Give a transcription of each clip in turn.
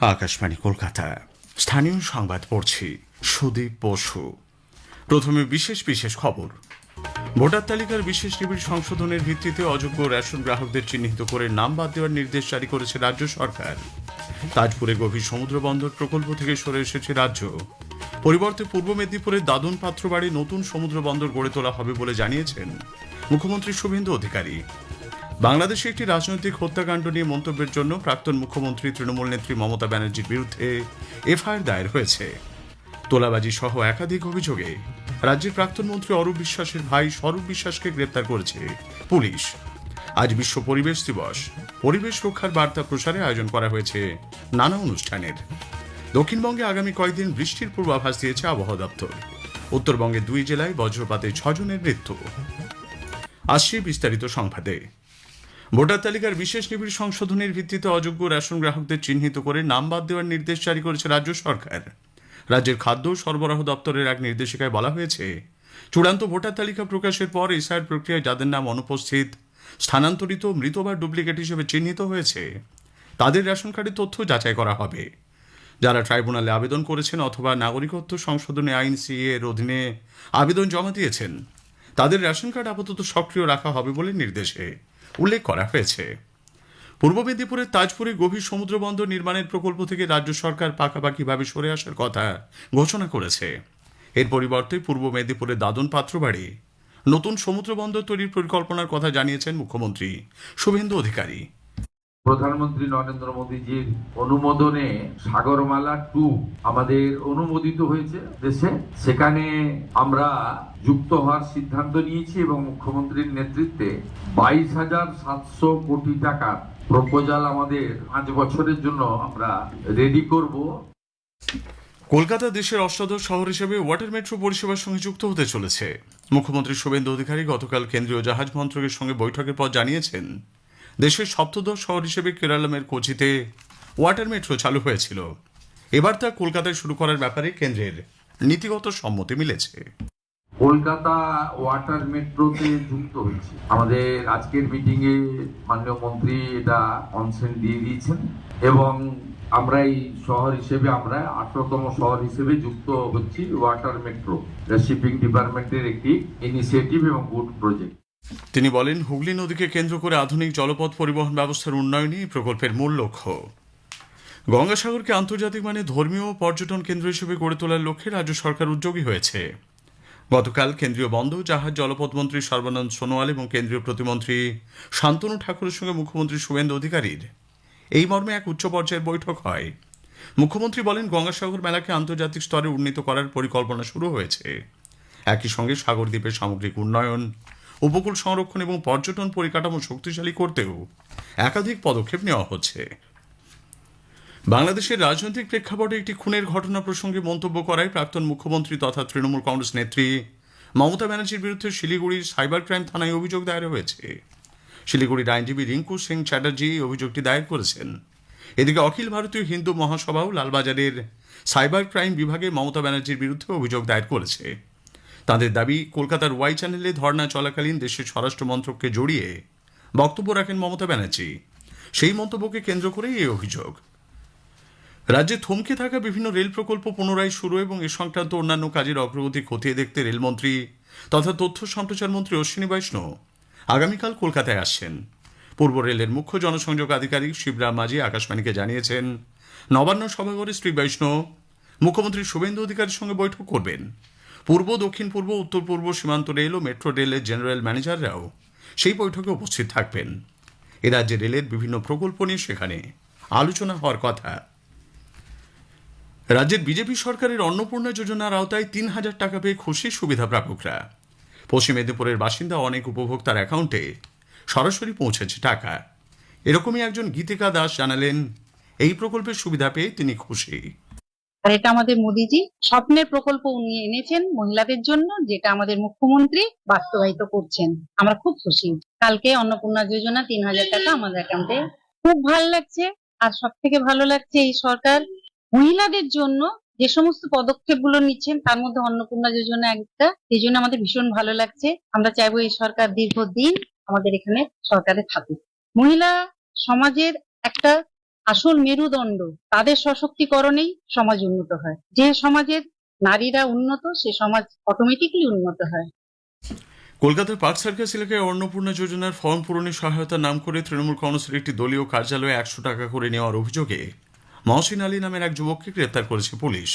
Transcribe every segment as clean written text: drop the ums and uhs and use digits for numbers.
আকাশবাণী কলকাতা স্থানীয় সংবাদ পড়ছি সুদীপ বসু। প্রথমে বিশেষ বিশেষ খবর। ভোটার তালিকার বিশেষ নিবিড় সংশোধনের ভিত্তিতে অযোগ্য রেশন গ্রাহকদের চিহ্নিত করে নাম বাদ দেওয়ার নির্দেশ জারি করেছে রাজ্য সরকার। তাজপুরে গভীর সমুদ্র বন্দর প্রকল্প থেকে সরে এসেছে রাজ্য। পরিবর্তে পূর্ব মেদিনীপুরের দাদন পাত্রবাড়ি নতুন সমুদ্র বন্দর গড়ে তোলা হবে বলে জানিয়েছেন মুখ্যমন্ত্রী শুভেন্দু অধিকারী। বাংলাদেশে একটি রাজনৈতিক হত্যাকাণ্ড নিয়ে মন্তব্যের জন্য প্রাক্তন মুখ্যমন্ত্রী তৃণমূল নেত্রী মমতা ব্যানার্জির বিরুদ্ধে এফআইআর দায়ের হয়েছে। তোলাবাজি সহ একাধিক অভিযোগে রাজ্যের প্রাক্তন মন্ত্রী অরূপ বিশ্বাসের ভাই স্বরূপ বিশ্বাসকে গ্রেপ্তার করেছে পুলিশ। আজ বিশ্ব পরিবেশ দিবস। পরিবেশ রক্ষার বার্তা প্রসারে আয়োজন করা হয়েছে নানা অনুষ্ঠানের। দক্ষিণবঙ্গে আগামী কয়েকদিন বৃষ্টির পূর্বাভাস দিয়েছে আবহাওয়া দপ্তর। উত্তরবঙ্গের 2 জেলায় বজ্রপাতে 6 জনের মৃত্যু। আসছে বিস্তারিত সংবাদে। ভোটার তালিকার বিশেষ নিবিড় সংশোধনের ভিত্তিতে অযোগ্য রেশন গ্রাহকদের চিহ্নিত করে নাম বাদ দেওয়ার নির্দেশ জারি করেছে রাজ্য সরকার। রাজ্যের খাদ্য সরবরাহ দপ্তরের এক নির্দেশিকায় বলা হয়েছে, চূড়ান্ত ভোটার তালিকা প্রকাশের পর এসআইআর প্রক্রিয়ায় যাদের নাম অনুপস্থিত, স্থানান্তরিত, মৃত বা ডুপ্লিকেট হিসেবে চিহ্নিত হয়েছে তাদের রেশন কার্ডের তথ্য যাচাই করা হবে। যারা ট্রাইব্যুনালে আবেদন করেছেন অথবা নাগরিকত্ব সংশোধনী আইন সিএ এর অধীনে আবেদন জমা দিয়েছেন তাদের রেশন কার্ড আপাতত সক্রিয় রাখা হবে বলে নির্দেশে উল্লেখ করা হয়েছে। পূর্ব মেদিনীপুরের তাজপুরে গভীর সমুদ্র বন্দর নির্মাণের প্রকল্প থেকে রাজ্য সরকার পাকাপাকিভাবে সরে আসার কথা ঘোষণা করেছে। এর পরিবর্তে পূর্ব মেদিনীপুরের দাদন পাত্রবাড়ি নতুন সমুদ্র বন্দর তৈরির পরিকল্পনার কথা জানিয়েছেন মুখ্যমন্ত্রী শুভেন্দু অধিকারী। প্রধানমন্ত্রী নরেন্দ্র মোদীজির অনুমোদনে সাগরমালা 2 আমাদের অনুমোদিত হয়েছে দেশে। সেখানে আমরা যুক্ত হওয়ার সিদ্ধান্ত নিয়েছি এবং মুখ্যমন্ত্রীর নেতৃত্বে 22,700 কোটি টাকার প্রপোজাল আমাদের 5 বছরের জন্য আমরা রেডি করব। কলকাতা দেশের অষ্টাদশ শহর হিসেবে ওয়াটার মেট্রো পরিষেবার সঙ্গে যুক্ত হতে চলেছে। মুখ্যমন্ত্রী শুভেন্দু অধিকারী গতকাল কেন্দ্রীয় জাহাজ মন্ত্রকের সঙ্গে বৈঠকের পর জানিয়েছেন, দেশের সপ্তদশ শহর হিসেবে কেরালামের কোচিতে ওয়াটার মেট্রো চালু হয়েছিল। এবার তা কলকাতায় শুরু করার ব্যাপারে কেন্দ্রের নীতিগত সম্মতি মিলেছে। কলকাতা ওয়াটার মেট্রোতে যুক্ত হয়েছে। আমাদের আজকের মিটিং এ মাননীয় মন্ত্রী এটা কনসেন্ট দিয়ে দিয়েছেন এবং আমরা এই শহর হিসেবে আমরা 18তম শহর হিসেবে যুক্ত হচ্ছি ওয়াটার মেট্রো। শিপিং ডিপার্টমেন্টের একটি ইনিশিয়েটিভ এবং গুড প্রজেক্ট। তিনি বলেন, হুগলি নদীকে কেন্দ্র করে আধুনিক জলপথ পরিবহন ব্যবস্থার উন্নয়নই এই প্রকল্পের মূল লক্ষ্য। গঙ্গাসাগরকে আন্তর্জাতিক মানে ধর্মীয় পর্যটন কেন্দ্র হিসেবে গড়ে তোলার লক্ষ্যে রাজ্য সরকার উদ্যোগী হয়েছে। গতকাল কেন্দ্রীয় বন্দর জাহাজ জলপথ মন্ত্রী সর্বানন্দ সোনোয়াল এবং কেন্দ্রীয় প্রতিমন্ত্রী শান্তনু ঠাকুরের সঙ্গে মুখ্যমন্ত্রী শুভেন্দু অধিকারীর এই মর্মে এক উচ্চ পর্যায়ের বৈঠক হয়। মুখ্যমন্ত্রী বলেন, গঙ্গাসাগর মেলাকে আন্তর্জাতিক স্তরে উন্নীত করার পরিকল্পনা শুরু হয়েছে। একই সঙ্গে সাগর দ্বীপের সামগ্রিক উন্নয়ন, উপকূল সংরক্ষণ এবং পর্যটন পরিকাঠামো শক্তিশালী করতেও একাধিক পদক্ষেপ নেওয়া হচ্ছে। বাংলাদেশের রাজনৈতিক প্রেক্ষাপটে একটি খুনের ঘটনা প্রসঙ্গে মন্তব্য করায় প্রাক্তন মুখ্যমন্ত্রী তথা তৃণমূল কংগ্রেস নেত্রী মমতা ব্যানার্জির বিরুদ্ধে শিলিগুড়ির সাইবার ক্রাইম থানায় অভিযোগ দায়ের হয়েছে। শিলিগুড়ির আইনজীবী রিঙ্কু সিং চ্যাটার্জি অভিযোগটি দায়ের করেছেন। এদিকে অখিল ভারতীয় হিন্দু মহাসভাও লালবাজারের সাইবার ক্রাইম বিভাগে মমতা ব্যানার্জির বিরুদ্ধে অভিযোগ দায়ের করেছে। তাদের দাবি, কলকাতার ওয়াই চ্যানেলে ধর্ণা চলাকালীন দেশের স্বরাষ্ট্র মন্ত্রককে জড়িয়ে বক্তব্য রাখেন মমতা ব্যানার্জি। সেই মন্তব্যকে কেন্দ্র করেই এই অভিযোগ। রাজ্যে থমকে থাকা বিভিন্ন রেল প্রকল্প পুনরায় শুরু এবং এ সংক্রান্ত অন্যান্য কাজের অগ্রগতি খতিয়ে দেখতে রেলমন্ত্রী তথা তথ্য সম্প্রচার মন্ত্রী অশ্বিনী বৈষ্ণব আগামীকাল কলকাতায় আসছেন। পূর্ব রেলের মুখ্য জনসংযোগ আধিকারিক শিবরাম মাঝি আকাশবাণীকে জানিয়েছেন, নবান্ন সভাঘরে শ্রী বৈষ্ণব মুখ্যমন্ত্রী শুভেন্দু অধিকারীর সঙ্গে বৈঠক করবেন। পূর্ব, দক্ষিণ পূর্ব, উত্তর পূর্ব সীমান্ত রেল ও মেট্রো রেলের জেনারেল ম্যানেজাররাও সেই বৈঠকে উপস্থিত থাকবেন। এ রাজ্যে রেলের বিভিন্ন প্রকল্প নিয়ে সেখানে আলোচনা হওয়ার কথা। রাজ্যের বিজেপি সরকারের অন্নপূর্ণা যোজনার আওতায় 3,000 টাকা পেয়ে খুশি সুবিধা প্রাপকরা। পশ্চিম মেদিনীপুরের বাসিন্দা অনেক উপভোক্তার অ্যাকাউন্টে সরাসরি পৌঁছেছে টাকা। এরকমই একজন গীতিকা দাস জানালেন, এই প্রকল্পের সুবিধা পেয়ে তিনি খুশি। আর এটা আমাদের মোদিজি স্বপ্নের প্রকল্প উনি এনেছেন মহিলাদের জন্য, যেটা আমাদের মুখ্যমন্ত্রী বাস্তবায়িত করছেন। আমরা খুব খুশি। কালকে অন্নপূর্ণা যোজনা 3,000 টাকা আমাদের অ্যাকাউন্টে, খুব ভালো লাগছে। আর সব থেকে ভালো লাগছে এই সরকার মহিলাদের জন্য যে সমস্ত পদক্ষেপ গুলো নিচ্ছেন তার মধ্যে অন্নপূর্ণা যোজনা একটা। এই জন্য আমাদের ভীষণ ভালো লাগছে। আমরা চাইবো এই সরকার দীর্ঘদিন আমাদের এখানে সরকারে থাকুক। মহিলা সমাজের একটা আসল মেরুদণ্ড, তাদের সশক্তিকরণেই সমাজ উন্নত হয়। যে সমাজের নারীরা উন্নত, সে সমাজ অটোমেটিকলি উন্নত হয়। কলকাতার পার্ক সার্কাস এলাকায় অন্নপূর্ণা যোজনার ফর্ম পূরণে সহায়তার নাম করে তৃণমূল কংগ্রেসের একটি দলীয় কার্যালয়ে 100 টাকা করে নেওয়ার অভিযোগে মহসিন আলী নামের এক যুবককে গ্রেপ্তার করেছে পুলিশ।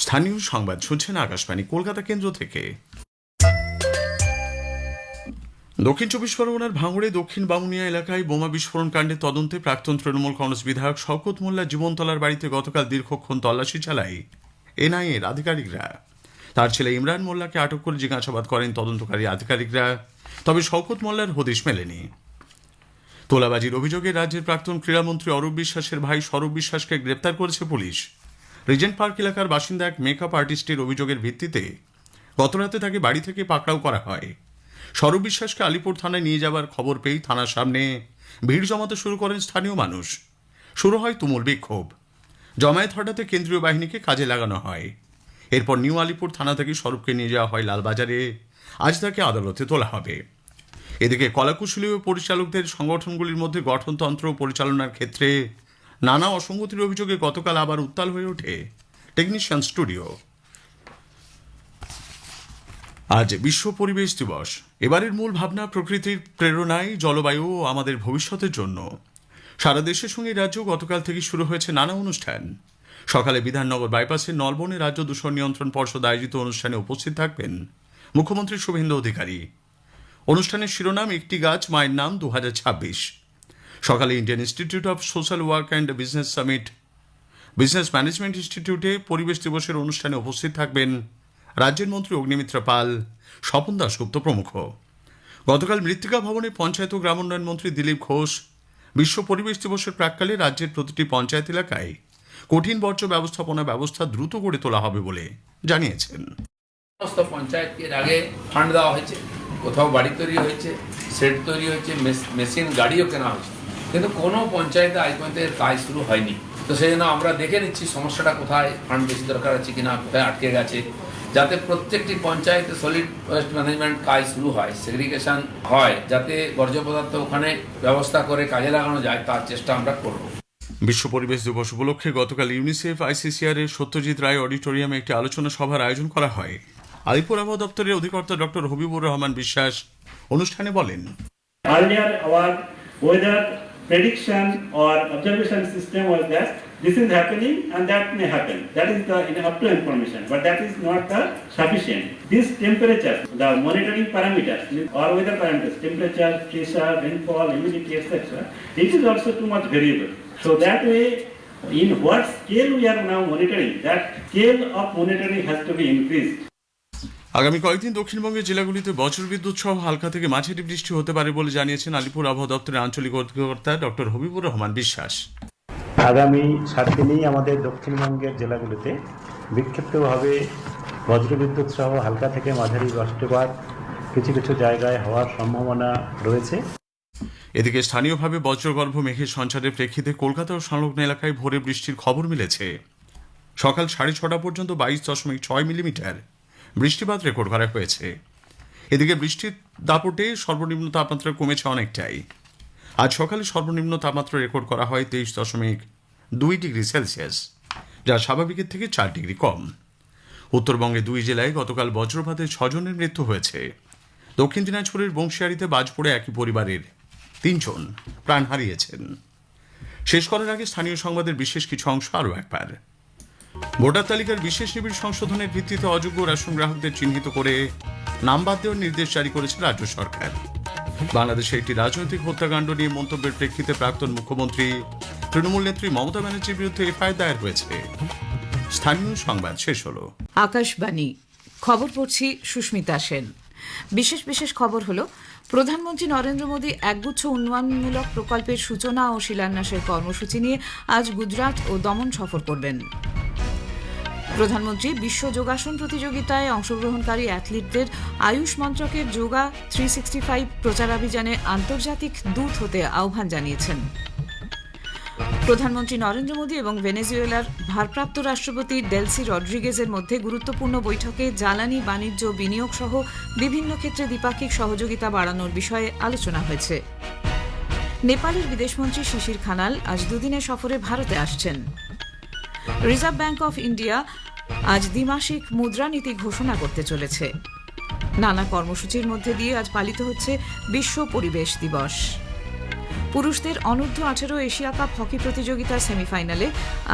স্থানীয় সংবাদ শুনছেন আকাশবাণী কলকাতা কেন্দ্র থেকে। দক্ষিণ 24 পরগনার ভাঙড়ে দক্ষিণ বামুনিয়া এলাকায় বোমা বিস্ফোরণ কাণ্ডে তদন্তে প্রাক্তন তৃণমূল কংগ্রেস বিধায়ক শওকত মোল্লা জীবনতলার বাড়িতে গতকাল দীর্ঘক্ষণ তল্লাশি চালায় এনআইএর আধিকারিকরা। তার ছেলে ইমরান মোল্লাকে আটক করে জিজ্ঞাসাবাদ করেন তদন্তকারী আধিকারিকরা, তবে শওকত মোল্লার হদিশ মেলেনি। তোলাবাজির অভিযোগে রাজ্যের প্রাক্তন ক্রীড়ামন্ত্রী অরূপ বিশ্বাসের ভাই স্বরূপ বিশ্বাসকে গ্রেপ্তার করেছে পুলিশ। রিজেন্ট পার্ক এলাকার বাসিন্দা এক মেকআপ আর্টিস্টের অভিযোগের ভিত্তিতে গতরাতে তাকে বাড়ি থেকে পাকড়াও করা হয়। স্বরূপ বিশ্বাসকে আলিপুর থানায় নিয়ে যাওয়ার খবর পেয়ে থানার সামনে ভিড় জমাতে শুরু করেন স্থানীয় মানুষ। শুরু হয় তুমুল বিক্ষোভ। জমায়েত হঠাতে কেন্দ্রীয় বাহিনীকে কাজে লাগানো হয়। এরপর নিউ আলিপুর থানা থেকে স্বরূপকে নিয়ে যাওয়া হয় লালবাজারে। আজ তাকে আদালতে তোলা হবে। এদিকে কলাকুশলী ও পরিচালকদের সংগঠনগুলির মধ্যে গঠনতন্ত্র পরিচালনার ক্ষেত্রে নানা অসঙ্গতির অভিযোগে গতকাল আবার উত্তাল হয়ে ওঠে টেকনিশিয়ান স্টুডিও। আজ বিশ্ব পরিবেশ দিবস। এবারের মূল ভাবনা প্রকৃতির প্রেরণায় জলবায়ু ও আমাদের ভবিষ্যতের জন্য। সারা দেশের সঙ্গে রাজ্য গতকাল থেকে শুরু হয়েছে নানা অনুষ্ঠান। সকালে বিধাননগর বাইপাসের নলবনে রাজ্য দূষণ নিয়ন্ত্রণ পর্ষদ আয়োজিত অনুষ্ঠানে উপস্থিত থাকবেন মুখ্যমন্ত্রী শুভেন্দু অধিকারী। অনুষ্ঠানের শিরোনাম একটি গাছ মায়ের নাম 2026। সকালে Indian institute of social work and business summit business management ইনস্টিটিউটে পরিবেশ দিবসের অনুষ্ঠানে উপস্থিত থাকবেন রাজ্যের মন্ত্রী অগ্নিমিত্রা পাল, স্বপন দাশগুপ্ত প্রমুখ। গতকাল মৃত্তিকা ভবনে পঞ্চায়েত ও গ্রামোন্নয়ন মন্ত্রী দিলীপ ঘোষ বিশ্ব পরিবেশ দিবসের প্রাক্কালে রাজ্যের প্রতিটি পঞ্চায়েত এলাকায় কঠিন বর্জ্য ব্যবস্থাপনা ব্যবস্থা দ্রুত গড়ে তোলা হবে বলে জানিয়েছেন। সমস্ত পঞ্চায়েতকে এর আগে ফান্ড দেওয়া হয়েছে, কোথাও বাড়ি তৈরি হয়েছে, শেড তৈরি হয়েছে, মেশিন গাড়িও কেনা হয়েছে, কিন্তু কোনো পঞ্চায়েতে আজ পর্যন্ত এর কাজ শুরু হয়নি। তো সেই জন্য আমরা দেখে নিচ্ছি সমস্যাটা কোথায়, ফান্ড বেশি দরকার আছে কিনা, কোথায় আটকে গেছে, যাতে প্রত্যেকটি পঞ্চায়েতে সলিড ওয়েস্ট ম্যানেজমেন্ট কাজ শুরু হয়, সেগ্রিগেশন হয়, যাতে বর্জ্য পদার্থ ওখানে ব্যবস্থা করে কাজে লাগানো যায়, তার চেষ্টা আমরা করব। বিশ্ব পরিবেশ দিবস উপলক্ষে গতকাল ইউনিসেফ আইসিসিআর এর সত্যজিৎ রায় অডিটোরিয়ামে একটি আলোচনা সভার আয়োজন করা হয়। আলিপুর আবহাওয়া দপ্তরের অধিকর্তা ডক্টর হবিবুর রহমান বিশ্বাস অনুষ্ঠানে বলেন, Earlier, our weather prediction or observation system was that this is happening and that may happen. That is the up to information, but that is not the sufficient. This temperature, the monitoring parameters, or weather parameters, temperature, pressure, rainfall, humidity, etc., it is also too much variable. So that way, in what scale we are now monitoring, that scale of monitoring has to be increased. আগামী কয়েকদিন দক্ষিণবঙ্গের জেলাগুলিতে বজ্রবিদ্যুৎ সহ হালকা থেকে মাঝারি বৃষ্টি হতে পারে বলে জানিয়েছেন আলিপুর আবহাওয়া দপ্তরের আঞ্চলিক অধিকর্তা ডক্টর হবিবুর রহমান বিশ্বাস। আগামী 7 দিনেই আমাদের দক্ষিণবঙ্গের জেলাগুলিতে বিক্ষিপ্তভাবে বজ্রবিদ্যুৎ সহ হালকা থেকে মাঝারি বৃষ্টিপাত কিছু কিছু জায়গায় হওয়ার সম্ভাবনা রয়েছে। এদিকে স্থানীয়ভাবে বজ্রগর্ভ মেঘের সঞ্চারের প্রেক্ষিতে কলকাতা ও সংলগ্ন এলাকায় ভোরে বৃষ্টির খবর মিলেছে। সকাল 6:30 পর্যন্ত 22.6 মিলিমিটার বৃষ্টিপাত রেকর্ড করা হয়েছে। এদিকে বৃষ্টির দাপটে সর্বনিম্ন তাপমাত্রা কমেছে অনেকটাই। আজ সকালে সর্বনিম্ন তাপমাত্রা রেকর্ড করা হয় 23.2 ডিগ্রি সেলসিয়াস, যা স্বাভাবিকের থেকে 4 ডিগ্রি কম। উত্তরবঙ্গে 2 জেলায় গতকাল বজ্রপাতে 6 জনের মৃত্যু হয়েছে। দক্ষিণ দিনাজপুরের বংশিয়ারিতে বাজ পড়ে একই পরিবারের 3 জন প্রাণ হারিয়েছেন। শেষ করার আগে স্থানীয় সংবাদের বিশেষ কিছু অংশ আরও একবার। ভোটার তালিকার বিশেষ নিবিড় সংশোধনের ভিত্তিতে অযোগ্য রেশন গ্রাহকদের চিহ্নিত করে নাম বাদ দেওয়ার নির্দেশ জারি করেছে রাজ্য সরকার। বাংলাদেশে একটি রাজনৈতিক হত্যাকাণ্ড নিয়ে মন্তব্যের প্রেক্ষিতে প্রাক্তন মুখ্যমন্ত্রী তৃণমূল নেত্রী মমতা ব্যানার্জির বিরুদ্ধে এফআইআর দায়ের হয়েছে। স্থানীয় সংবাদ শেষ হলো। আকাশবাণী খবর পড়ছি সুস্মিতা সেন। বিশেষ খবর হলো, প্রধানমন্ত্রী নরেন্দ্র মোদী একগুচ্ছ উন্নয়নমূলক প্রকল্পের সূচনা ও শিলান্যাসের কর্মসূচি নিয়ে আজ গুজরাট ও দমন সফর করবেন। প্রধানমন্ত্রী বিশ্ব যোগাসন প্রতিযোগিতায় অংশগ্রহণকারী অ্যাথলিটদের আয়ুষ মন্ত্রকের যোগা 365 প্রচারাভিযানে আন্তর্জাতিক দূত হতে আহ্বান জানিয়েছেন। প্রধানমন্ত্রী নরেন্দ্র মোদী এবং ভেনেজুয়েলার ভারপ্রাপ্ত রাষ্ট্রপতি ডেলসি রড্রিগেজের মধ্যে গুরুত্বপূর্ণ বৈঠকে জ্বালানি, বাণিজ্য, বিনিয়োগ সহ বিভিন্ন ক্ষেত্রে দ্বিপাক্ষিক সহযোগিতা বাড়ানোর বিষয়ে আলোচনা হয়েছে। নেপালের বিদেশমন্ত্রী শিশির খানাল আজ দুদিনের সফরে ভারতে আসছেন। রিজার্ভ ব্যাংক অফ ইন্ডিয়া আজ দ্বিমাসিক মুদ্রানীতি ঘোষণা করতে চলেছে। নানা কর্মসূচির মধ্যে দিয়ে আজ পালিত হচ্ছে বিশ্ব পরিবেশ দিবস। পুরুষদের অনূর্ধ্ব 18 এশিয়া কাপ হকি প্রতিযোগিতার সেমিফাইনালে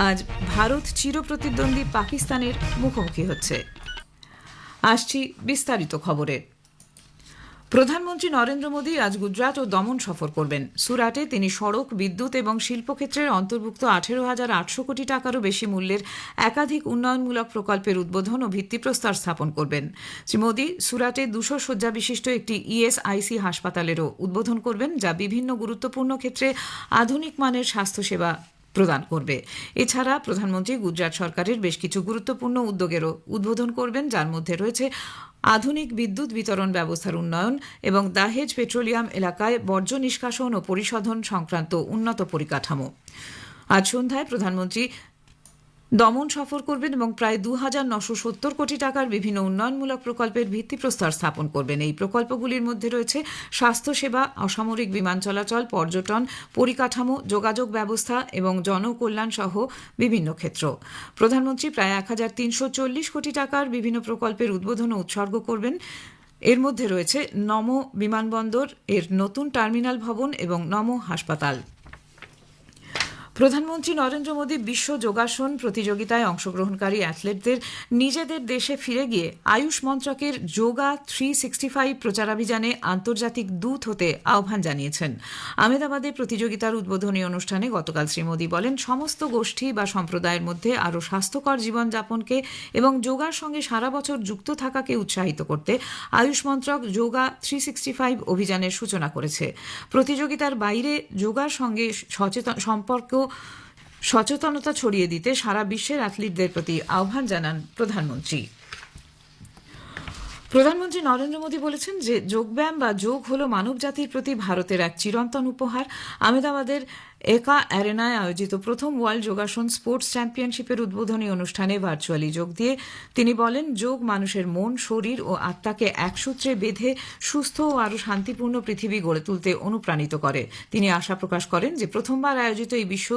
আজ ভারত চিরপ্রতিদ্বন্দ্বী পাকিস্তানের মুখোমুখি হচ্ছে। আসছি বিস্তারিত খবরে। প্রধানমন্ত্রী নরেন্দ্র মোদী আজ গুজরাট ও দমন সফর করবেন। সুরাটে তিনি সড়ক, বিদ্যুৎ এবং শিল্পক্ষেত্রের অন্তর্ভুক্ত 18,800 কোটি টাকারও বেশি মূল্যের একাধিক উন্নয়নমূলক প্রকল্পের উদ্বোধন ও ভিত্তিপ্রস্তর স্থাপন করবেন। শ্রী মোদী সুরাটে 200 শয্যা বিশিষ্ট একটি ইএসআইসি হাসপাতালেরও উদ্বোধন করবেন, যা বিভিন্ন গুরুত্বপূর্ণ ক্ষেত্রে আধুনিক মানের স্বাস্থ্যসেবা প্রদান করবে। এছাড়া প্রধানমন্ত্রী গুজরাট সরকারের বেশ কিছু গুরুত্বপূর্ণ উদ্যোগেরও উদ্বোধন করবেন, যার মধ্যে রয়েছে আধুনিক বিদ্যুৎ বিতরণ ব্যবস্থার উন্নয়ন এবং দাহেজ পেট্রোলিয়াম এলাকায় বর্জ্য নিষ্কাশন ও পরিশোধন সংক্রান্ত উন্নত পরিকাঠামো। আজ সন্ধ্যায় প্রধানমন্ত্রী দমন সফর করবেন এবং প্রায় 2,970 কোটি টাকার বিভিন্ন উন্নয়নমূলক প্রকল্পের ভিত্তিপ্রস্তর স্থাপন করবেন। এই প্রকল্পগুলির মধ্যে রয়েছে স্বাস্থ্যসেবা, অসামরিক বিমান চলাচল, পর্যটন, পরিকাঠামো, যোগাযোগ ব্যবস্থা এবং জনকল্যাণ সহ বিভিন্ন ক্ষেত্র। প্রধানমন্ত্রী প্রায় 1,340 কোটি টাকার বিভিন্ন প্রকল্পের উদ্বোধন ও উৎসর্গ করবেন। এর মধ্যে রয়েছে নমো বিমানবন্দর, এর নতুন টার্মিনাল ভবন এবং নমো হাসপাতাল। প্রধানমন্ত্রী নরেন্দ্র মোদী বিশ্ব যোগাসন প্রতিযোগিতায় অংশগ্রহণকারী অ্যাথলেটদের নিজেদের দেশে ফিরে গিয়ে আয়ুষ মন্ত্রকের যোগা 365 প্রচারাভিযানে আন্তর্জাতিক দূত হতে আহ্বান জানিয়েছেন। আহমেদাবাদে প্রতিযোগিতার উদ্বোধনী অনুষ্ঠানে গতকাল শ্রী মোদী বলেন, সমস্ত গোষ্ঠী বা সম্প্রদায়ের মধ্যে আরও স্বাস্থ্যকর জীবনযাপনকে এবং যোগার সঙ্গে সারা বছর যুক্ত থাকাকে উৎসাহিত করতে আয়ুষ মন্ত্রক যোগা 365 অভিযানের সূচনা করেছে। প্রতিযোগিতার বাইরে যোগার সঙ্গে সচেতনতা ছড়িয়ে দিতে সারা বিশ্বের অ্যাথলিটদের প্রতি আহ্বান জানান প্রধানমন্ত্রী। প্রধানমন্ত্রী নরেন্দ্র মোদী বলেছেন যে যোগব্যায়াম বা যোগ হল মানব জাতির প্রতি ভারতের এক চিরন্তন উপহার। আহমেদাবাদের একা অ্যারেনায় আয়োজিত প্রথম ওয়ার্ল্ড যোগাসন স্পোর্টস চ্যাম্পিয়নশিপের উদ্বোধনী অনুষ্ঠানে ভার্চুয়ালি যোগ দিয়ে তিনি বলেন, যোগ মানুষের মন, শরীর ও আত্মাকে একসূত্রে বেঁধে সুস্থ ও আরও শান্তিপূর্ণ পৃথিবী গড়ে তুলতে অনুপ্রাণিত করে। তিনি আশা প্রকাশ করেন যে প্রথমবার আয়োজিত এই বিশ্ব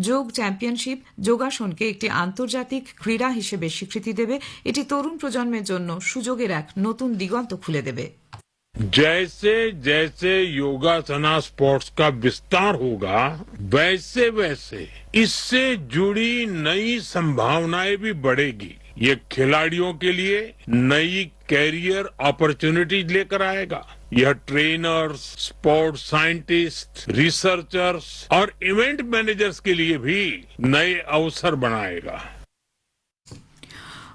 যোগ চ্যাম্পিয়নশিপ যোগাসনকে একটি আন্তর্জাতিক ক্রীড়া হিসেবে স্বীকৃতি দেবে। এটি তরুণ প্রজন্মের জন্য সুযোগের এক নতুন দিগন্ত খুলে দেবে। जैसे जैसे योगासना स्पोर्ट्स का विस्तार होगा, वैसे वैसे इससे जुड़ी नई संभावनाएं भी बढ़ेगी। ये खिलाड़ियों के लिए नई कैरियर अपॉर्चुनिटीज लेकर आएगा। यह ट्रेनर्स, स्पोर्ट्स साइंटिस्ट, रिसर्चर्स और इवेंट मैनेजर्स के लिए भी नए अवसर बनाएगा।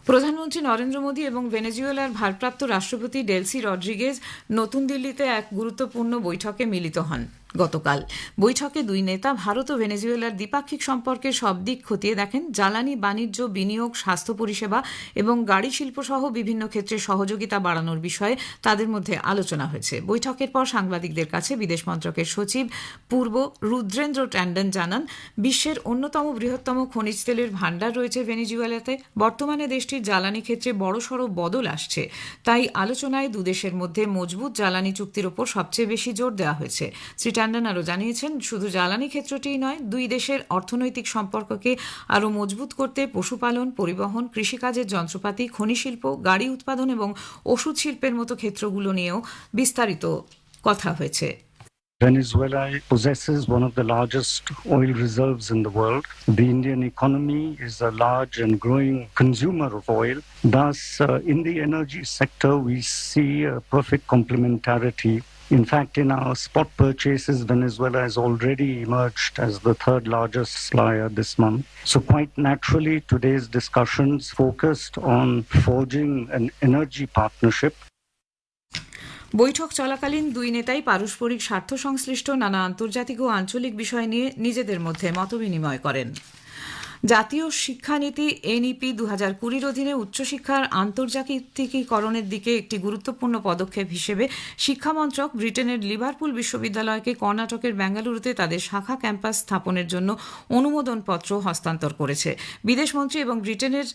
প্রধানমন্ত্রী নরেন্দ্র মোদী এবং ভেনেজুয়েলার ভারপ্রাপ্ত রাষ্ট্রপতি ডেলসি রড্রিগেজ নতুন দিল্লিতে এক গুরুত্বপূর্ণ বৈঠকে মিলিত হন গতকাল। বৈঠকে দুই নেতা ভারত ও ভেনেজুয়েলার দ্বিপাক্ষিক সম্পর্কের সব দিক খতিয়ে দেখেন। জ্বালানি, বাণিজ্য, বিনিয়োগ, স্বাস্থ্য পরিষেবা এবং গাড়ি শিল্প সহ বিভিন্ন ক্ষেত্রে সহযোগিতা বাড়ানোর বিষয়ে তাদের মধ্যে আলোচনা হয়েছে। বৈঠকের পর সাংবাদিকদের কাছে বিদেশ মন্ত্রকের সচিব পূর্ব রুদ্রেন্দ্র ট্যান্ডন জানান, বিশ্বের অন্যতম বৃহত্তম খনিজ তেলের ভাণ্ডার রয়েছে ভেনেজুয়েলাতে। বর্তমানে দেশটির জ্বালানি ক্ষেত্রে বড়সড় বদল আসছে, তাই আলোচনায় দুদেশের মধ্যে মজবুত জ্বালানি চুক্তির ওপর সবচেয়ে বেশি জোর দেওয়া হয়েছে। শ্রী ট্যান্ডন আরও জানিয়েছেন, শুধু জ্বালানি ক্ষেত্রটিই নয়, দুই দেশের অর্থনৈতিক সম্পর্ককে আরও মজবুত করতে পশুপালন, পরিবহন, কৃষিকাজের যন্ত্রপাতি, খনি শিল্প, গাড়ি উৎপাদন এবং ওষুধ শিল্পের মতো ক্ষেত্রগুলো নিয়েও বিস্তারিত কথা হয়েছে। Venezuela possesses one of the largest oil reserves in the world. The Indian economy is a large and growing consumer of oil. Thus, in the energy sector, we see a perfect complementarity. In fact, in our spot purchases, Venezuela has already emerged as the third largest supplier this month. So quite naturally, today's discussions focused on forging an energy partnership. বৈঠক চলাকালীন দুই নেতাই পারস্পরিক স্বার্থ সংশ্লিষ্ট নানা আন্তর্জাতিক ও আঞ্চলিক বিষয় নিয়ে নিজেদের মধ্যে মতবিনিময় করেন। জাতীয় শিক্ষানীতি এনইপি 2020 অধীনে উচ্চশিক্ষার আন্তর্জাতিকীকরণের দিকে একটি গুরুত্বপূর্ণ পদক্ষেপ হিসেবে শিক্ষামন্ত্রক ব্রিটেনের লিভারপুল বিশ্ববিদ্যালয়কে কর্ণাটকের বেঙ্গালুরুতে তাদের শাখা ক্যাম্পাস স্থাপনের জন্য অনুমোদনপত্র হস্তান্তর করেছে। বিদেশমন্ত্রী এবং ব্রিটেনের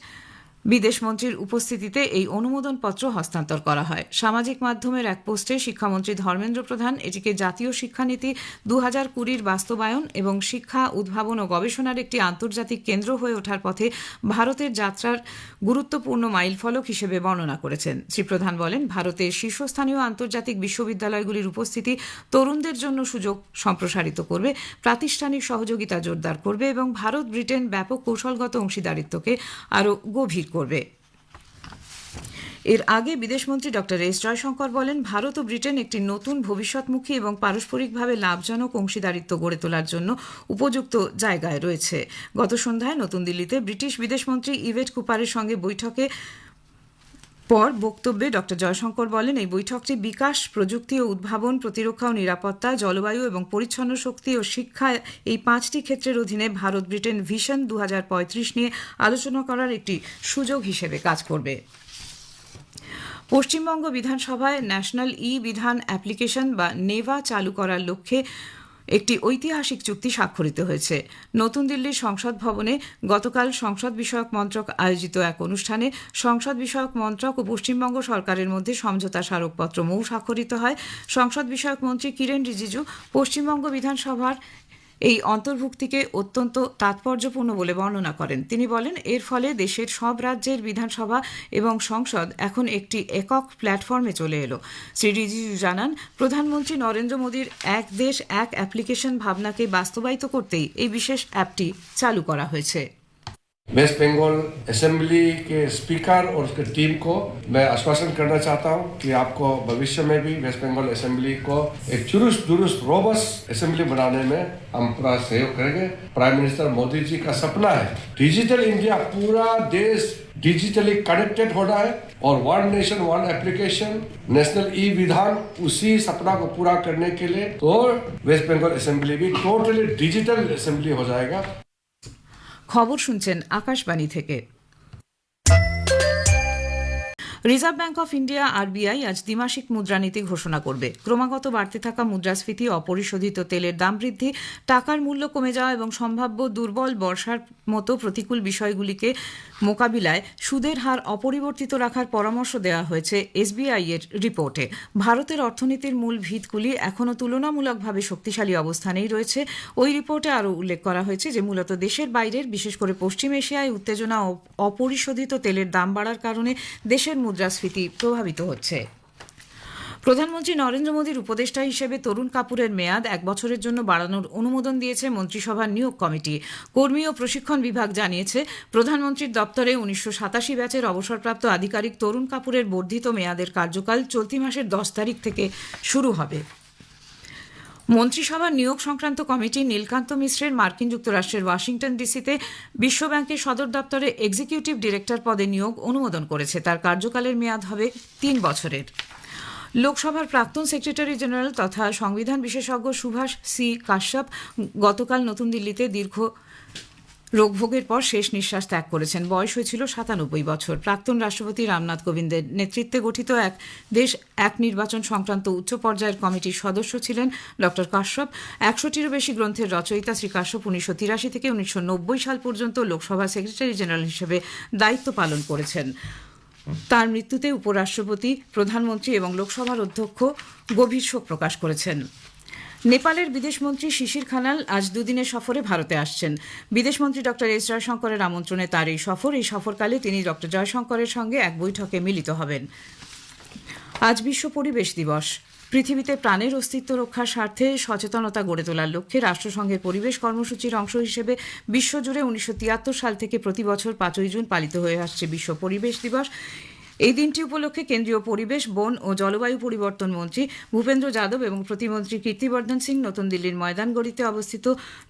বিদেশমন্ত্রীর উপস্থিতিতে এই অনুমোদনপত্র হস্তান্তর করা হয়। সামাজিক মাধ্যমের এক পোস্টে শিক্ষামন্ত্রী ধর্মেন্দ্র প্রধান এটিকে জাতীয় শিক্ষানীতি 2020 বাস্তবায়ন এবং শিক্ষা উদ্ভাবন ও গবেষণার একটি আন্তর্জাতিক কেন্দ্র হয়ে ওঠার পথে ভারতের যাত্রার গুরুত্বপূর্ণ মাইলফলক হিসেবে বর্ণনা করেছেন। শ্রী প্রধান বলেন, ভারতের শীর্ষস্থানীয় আন্তর্জাতিক বিশ্ববিদ্যালয়গুলির উপস্থিতি তরুণদের জন্য সুযোগ সম্প্রসারিত করবে, প্রাতিষ্ঠানিক সহযোগিতা জোরদার করবে এবং ভারত ব্রিটেন ব্যাপক কৌশলগত অংশীদারিত্বকে আরও গভীর করবে। এর আগে বিদেশমন্ত্রী ডক্টর এস জয়শঙ্কর বলেন, ভারত ও ব্রিটেন একটি নতুন ভবিষ্যৎমুখী এবং পারস্পরিকভাবে লাভজনক অংশীদারিত্ব গড়ে তোলার জন্য উপযুক্ত জায়গায় রয়েছে। গত সন্ধ্যায় নতুন দিল্লিতে ব্রিটিশ বিদেশমন্ত্রী ইভেট কুপারের সঙ্গে বৈঠকে পর বক্তব্যে ডক্টর জয়শঙ্কর বলেন, এই বৈঠকটি বিকাশ, প্রযুক্তি ও উদ্ভাবন, প্রতিরক্ষা ও নিরাপত্তা, জলবায়ু এবং পরিচ্ছন্ন শক্তি ও শিক্ষা এই 5টি ক্ষেত্রের অধীনে ভারত ব্রিটেন ভিশন 2035 নিয়ে আলোচনা করার একটি সুযোগ হিসেবে কাজ করবে। পশ্চিমবঙ্গ বিধানসভায় ন্যাশনাল ই বিধান অ্যাপ্লিকেশন বা নেভা চালু করার লক্ষ্যে একটি ঐতিহাসিক চুক্তি স্বাক্ষরিত হয়েছে। নতুন দিল্লির সংসদ ভবনে গতকাল সংসদ বিষয়ক মন্ত্রক আয়োজিত এক অনুষ্ঠানে সংসদ বিষয়ক মন্ত্রক ও পশ্চিমবঙ্গ সরকারের মধ্যে সমঝোতা স্মারকপত্র স্বাক্ষরিত হয়। সংসদ বিষয়ক মন্ত্রী কিরেন রিজিজু পশ্চিমবঙ্গ বিধানসভার এই অন্তর্ভুক্তিকে অত্যন্ত তাৎপর্যপূর্ণ বলে বর্ণনা করেন। তিনি বলেন, এর ফলে দেশের সব রাজ্যের বিধানসভা এবং সংসদ এখন একটি একক প্ল্যাটফর্মে চলে এলো। শ্রী রিজিজু জানান, প্রধানমন্ত্রী নরেন্দ্র মোদীর এক দেশ এক অ্যাপ্লিকেশন ভাবনাকে বাস্তবায়িত করতেই এই বিশেষ অ্যাপটি চালু করা হয়েছে। वेस्ट बंगाल असेंबली के स्पीकर और उसके टीम को मैं आश्वासन करना चाहता हूं कि आपको भविष्य में भी वेस्ट बंगाल असेंबली को एक चुरुस्त दुरुस्त रोबस्ट असेंबली बनाने में हम पूरा सहयोग करेंगे। प्राइम मिनिस्टर मोदी जी का सपना है डिजिटल इंडिया, पूरा देश डिजिटली कनेक्टेड होना है और one nation one application national e विधान उसी सपना को पूरा करने के लिए तो वेस्ट बंगाल असेंबली भी टोटली डिजिटल असेंबली हो जाएगा। খবর শুনছেন আকাশবাণী থেকে। Reserve bank of India RBI আজ দ্বিমাসিক মুদ্রানীতি ঘোষণা করবে। ক্রমাগত বাড়তে থাকা মুদ্রাস্ফীতি, অপরিশোধিত তেলের দাম বৃদ্ধি, টাকার মূল্য কমে যাওয়া এবং সম্ভাব্য দুর্বল বর্ষার মতো প্রতিকূল বিষয়গুলিকে মোকাবিলায় সুদের হার অপরিবর্তিত রাখার পরামর্শ দেওয়া হয়েছে এসবিআই এর রিপোর্টে। ভারতের অর্থনীতির মূল ভিতগুলি এখনও তুলনামূলকভাবে শক্তিশালী অবস্থানেই রয়েছে। ওই রিপোর্টে আরও উল্লেখ করা হয়েছে যে মূলত দেশের বাইরের, বিশেষ করে পশ্চিম এশিয়ায় উত্তেজনা ও অপরিশোধিত তেলের দাম বাড়ার কারণে দেশের মুদ্রাস্ফীতি প্রভাবিত হচ্ছে। প্রধানমন্ত্রী নরেন্দ্র মোদীর উপদেষ্টা হিসেবে তরুণ কাপুরের মেয়াদ 1 বছরের জন্য বাড়ানোর অনুমোদন দিয়েছে মন্ত্রিসভার নিয়োগ কমিটি। কর্মী ও প্রশিক্ষণ বিভাগ জানিয়েছে, প্রধানমন্ত্রীর দপ্তরে 1987 ব্যাচের অবসরপ্রাপ্ত আধিকারিক তরুণ কাপুরের বর্ধিত মেয়াদের কার্যকাল চলতি মাসের 10 তারিখ থেকে শুরু হবে। মন্ত্রিসভার নিয়োগ সংক্রান্ত কমিটি নীলকান্ত মিশ্রের মার্কিন যুক্তরাষ্ট্রের ওয়াশিংটন ডিসিতে বিশ্বব্যাংকের সদর দপ্তরে এক্সিকিউটিভ ডিরেক্টর পদে নিয়োগ অনুমোদন করেছে। তার কার্যকালের মেয়াদ হবে 3 বছরের। লোকসভার প্রাক্তন সেক্রেটারি জেনারেল তথা সংবিধান বিশেষজ্ঞ সুভাষ সি কাশ্যপ গতকাল নতুন দিল্লিতে দীর্ঘ রোগভোগের পর শেষ নিঃশ্বাস ত্যাগ করেছেন। বয়স হয়েছিল 97 বছর। প্রাক্তন রাষ্ট্রপতি রামনাথ কোবিন্দের নেতৃত্বে গঠিত এক দেশ এক নির্বাচন সংক্রান্ত উচ্চ পর্যায়ের কমিটির সদস্য ছিলেন ডক্টর কাশ্যপ। 100টিরও বেশি গ্রন্থের রচয়িতা শ্রী কাশ্যপ 1983 থেকে 1990 সাল পর্যন্ত লোকসভা সেক্রেটারি জেনারেল হিসেবে দায়িত্ব পালন করেছেন। তার মৃত্যুতে উপরাষ্ট্রপতি, প্রধানমন্ত্রী এবং লোকসভার অধ্যক্ষ গভীর শোক প্রকাশ করেছেন। নেপালের বিদেশমন্ত্রী শিশির খানাল আজ দুদিনের সফরে ভারতে আসছেন। বিদেশমন্ত্রী ডক্টর এস জয়শঙ্করের আমন্ত্রণে তার এই সফরকালে তিনি ডক্টর জয়শঙ্করের সঙ্গে এক বৈঠকে মিলিত হবেন। আজ বিশ্ব পরিবেশ দিবস। পৃথিবীতে প্রাণের অস্তিত্ব রক্ষার স্বার্থে সচেতনতা গড়ে তোলার লক্ষ্যে রাষ্ট্রসংঘের পরিবেশ কর্মসূচির অংশ হিসেবে বিশ্বজুড়ে 1973 সাল থেকে প্রতি বছর 5ই জুন পালিত হয়ে আসছে বিশ্ব পরিবেশ দিবস। এই দিনটি উপলক্ষে কেন্দ্রীয় পরিবেশ, বন ও জলবায়ু পরিবর্তন মন্ত্রী ভূপেন্দ্র যাদব এবং প্রতিমন্ত্রী কীর্তিবর্ধন সিং নতুন দিল্লির ময়দানগড়িতে অবস্থিত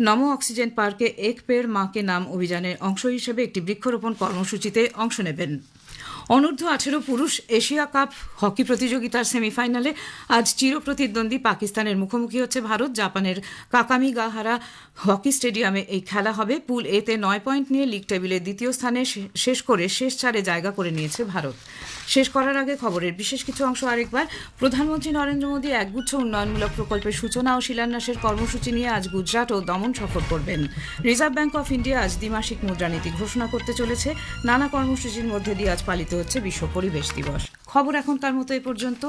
নমো অক্সিজেন পার্কে এক পেড় মা কে নাম অভিযানের অংশ হিসেবে একটি বৃক্ষরোপণ কর্মসূচিতে অংশ নেবেন। অনূর্ধ্ব 18 পুরুষ এশিয়া কাপ হকি প্রতিযোগিতার সেমিফাইনালে আজ চিরপ্রতিদ্বন্দ্বী পাকিস্তানের মুখোমুখি হচ্ছে ভারত। জাপানের কাকামিগাহারা হকি স্টেডিয়ামে এই খেলা হবে। পুল এতে 9 পয়েন্ট নিয়ে লিগ টেবিলের দ্বিতীয় স্থানে শেষ করে শেষ 4-এ জায়গা করে নিয়েছে ভারত। শেষ করার আগে খবরের বিশেষ কিছু অংশ আরেকবার। প্রধানমন্ত্রী নরেন্দ্র মোদী একগুচ্ছ উন্নয়নমূলক প্রকল্পের সূচনা ও শিলান্যাসের কর্মসূচি নিয়ে আজ গুজরাট ও দমন সফর করবেন। রিজার্ভ ব্যাংক অফ ইন্ডিয়া আজ দ্বিমাসিক মুদ্রানীতি ঘোষণা করতে চলেছে। নানা কর্মসূচির মধ্যে দিয়ে আজ পালিত হচ্ছে বিশ্ব পরিবেশ দিবস। খবর এখনকার মতো এ পর্যন্ত।